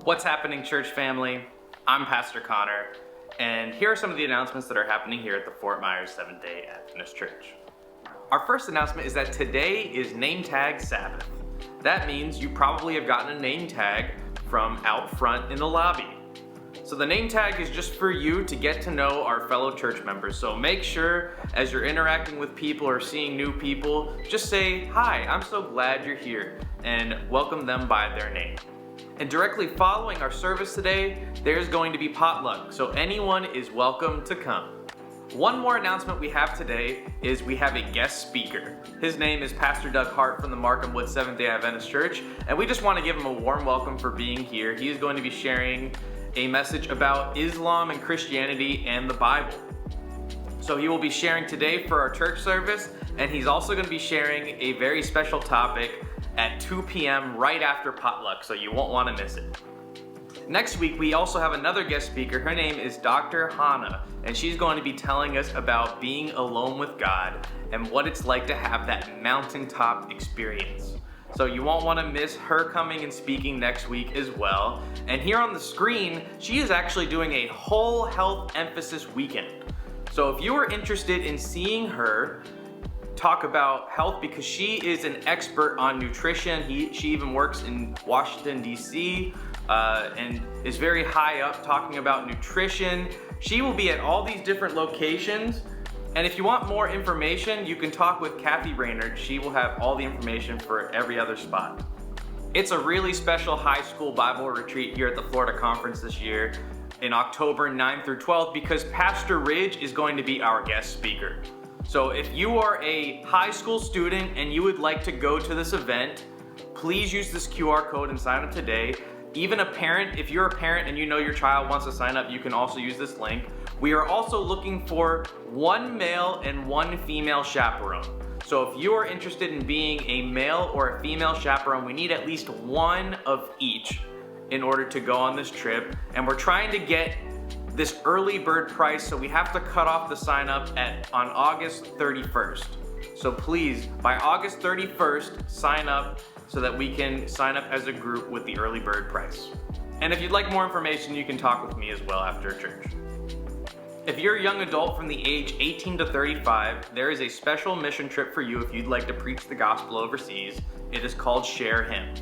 What's happening, church family? I'm Pastor Connor, and here are some of the announcements that are happening here at the Fort Myers Seventh-day Adventist Church. Our first announcement is that today is Name Tag Sabbath. That means you probably have gotten a name tag from out front in the lobby. So the name tag is just for you to get to know our fellow church members. So make sure as you're interacting with people or seeing new people, just say, "Hi, I'm so glad you're here," and welcome them by their name. And directly following our service today, there's going to be potluck, so anyone is welcome to come. One more announcement we have today is we have a guest speaker. His name is Pastor Doug Hart from the Markham Woods Seventh-day Adventist Church, and we just want to give him a warm welcome for being here. He is going to be sharing a message about Islam and Christianity and the Bible. So he will be sharing today for our church service, and he's also going to be sharing a very special topic at 2 p.m. right after potluck, so you won't want to miss it. Next week, we also have another guest speaker. Her name is Dr. Hannah, and she's going to be telling us about being alone with God and what it's like to have that mountaintop experience. So you won't want to miss her coming and speaking next week as well. And here on the screen, she is actually doing a whole health emphasis weekend. So if you are interested in seeing her talk about health, because she is an expert on nutrition, she even works in Washington, D.C., and is very high up talking about nutrition. She will be at all these different locations. And if you want more information, you can talk with Kathy Raynard. She will have all the information for every other spot. It's a really special high school Bible retreat here at the Florida Conference this year in October 9th through 12th, because Pastor Ridge is going to be our guest speaker. So if you are a high school student and you would like to go to this event, please use this QR code and sign up today. Even a parent, if you're a parent and you know your child wants to sign up, you can also use this link. We are also looking for one male and one female chaperone. So if you are interested in being a male or a female chaperone, we need at least one of each in order to go on this trip. And we're trying to get this early bird price, so we have to cut off the sign up on August 31st. So please, by August 31st, sign up so that we can sign up as a group with the early bird price. And if you'd like more information, you can talk with me as well after church. If you're a young adult from the age 18 to 35, there is a special mission trip for you if you'd like to preach the gospel overseas. It is called Share Him.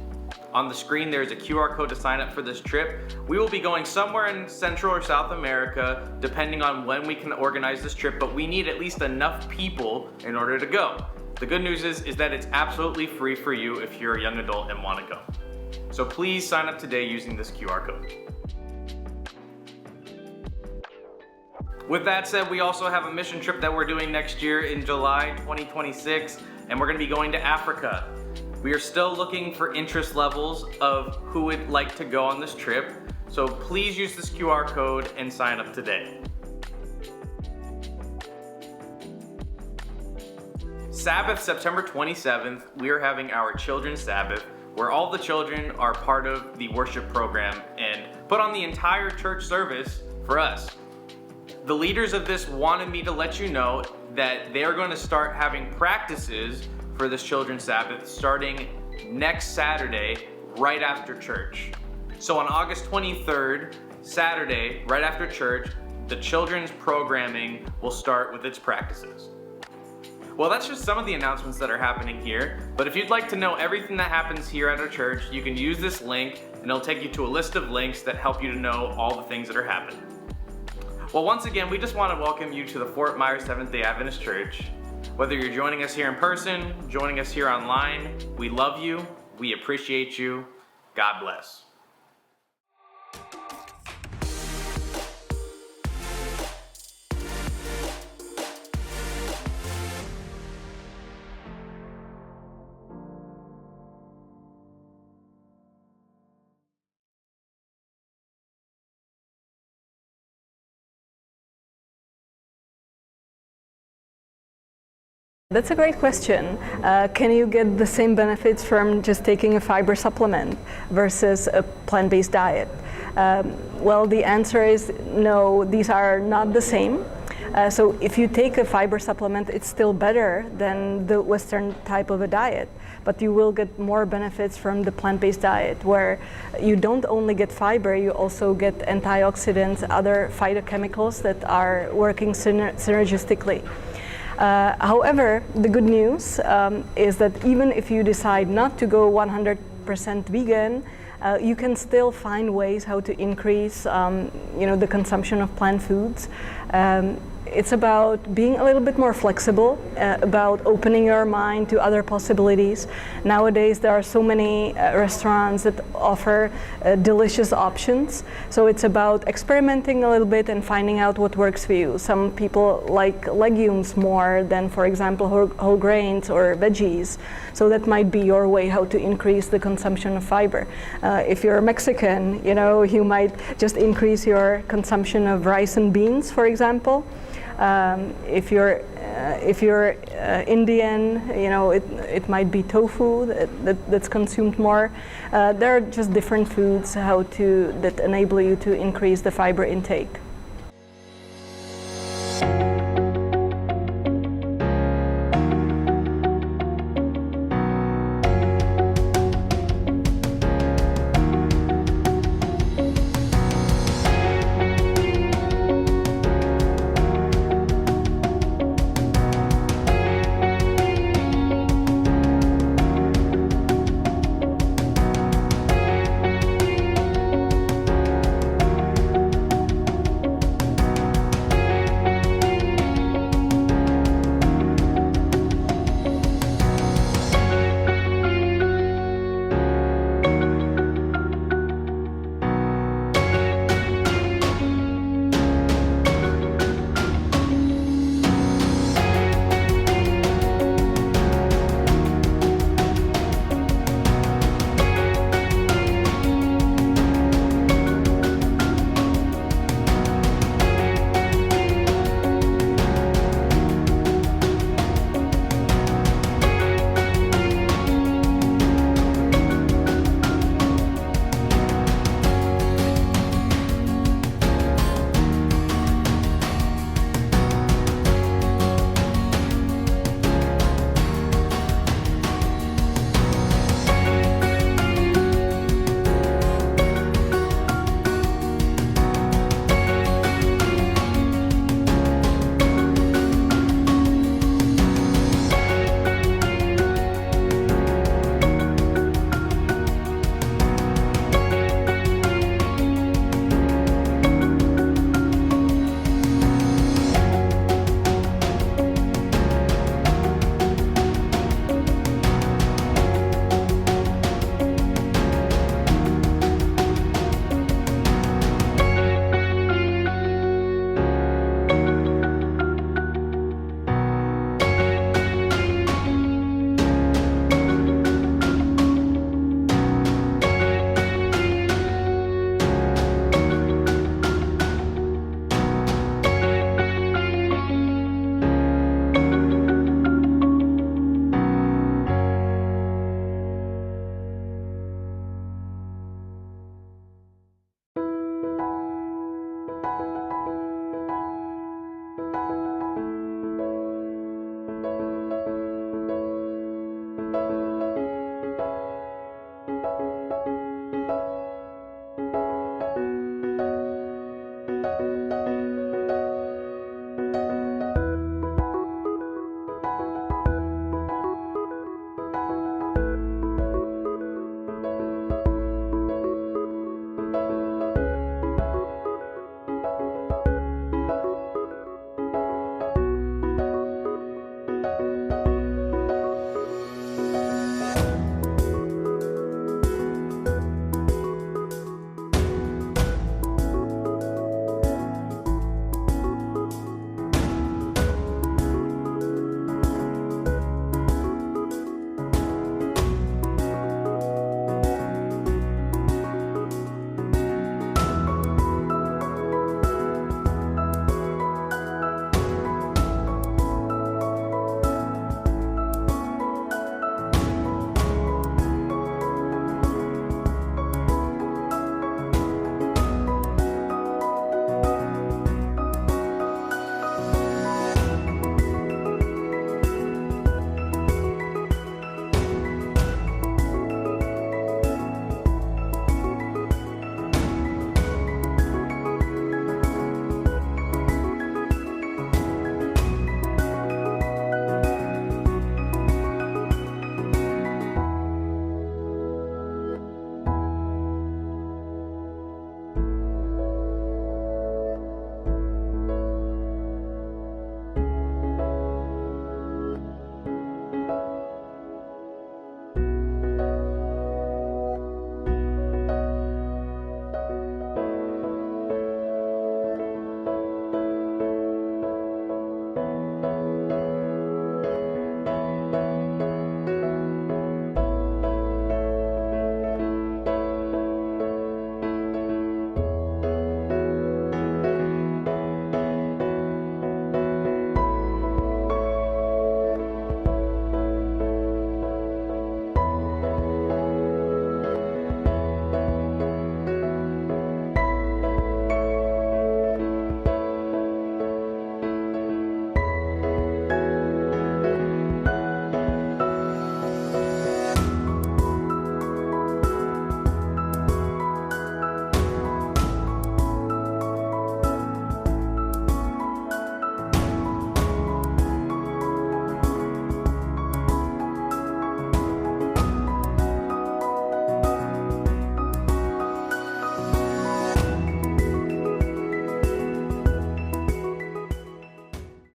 On the screen, there's a QR code to sign up for this trip. We will be going somewhere in Central or South America, depending on when we can organize this trip, but we need at least enough people in order to go. The good news is that it's absolutely free for you if you're a young adult and want to go. So please sign up today using this QR code. With that said, we also have a mission trip that we're doing next year in July 2026, and we're going to be going to Africa. We are still looking for interest levels of who would like to go on this trip, so please use this QR code and sign up today. Sabbath, September 27th, we are having our Children's Sabbath, where all the children are part of the worship program and put on the entire church service for us. The leaders of this wanted me to let you know that they're going to start having practices for this Children's Sabbath starting next Saturday, right after church. So on August 23rd, Saturday, right after church, the children's programming will start with its practices. Well, that's just some of the announcements that are happening here, but if you'd like to know everything that happens here at our church, you can use this link and it'll take you to a list of links that help you to know all the things that are happening. Well, once again, we just want to welcome you to the Fort Myers Seventh-day Adventist Church. Whether you're joining us here in person, joining us here online, we love you, we appreciate you. God bless. That's a great question. Can you get the same benefits from just taking a fiber supplement versus a plant-based diet? Well, the answer is no, these are not the same. So if you take a fiber supplement, it's still better than the Western type of a diet, but you will get more benefits from the plant-based diet, where you don't only get fiber, you also get antioxidants, other phytochemicals that are working synergistically. However, the good news is that even if you decide not to go 100% vegan, you can still find ways how to increase the consumption of plant foods. It's about being a little bit more flexible, about opening your mind to other possibilities. Nowadays, there are so many restaurants that offer delicious options. So it's about experimenting a little bit and finding out what works for you. Some people like legumes more than, for example, whole grains or veggies. So that might be your way how to increase the consumption of fiber. If you're Mexican, you might just increase your consumption of rice and beans, for example. If you're Indian, it might be tofu that's consumed more. There are just different foods that enable you to increase the fiber intake.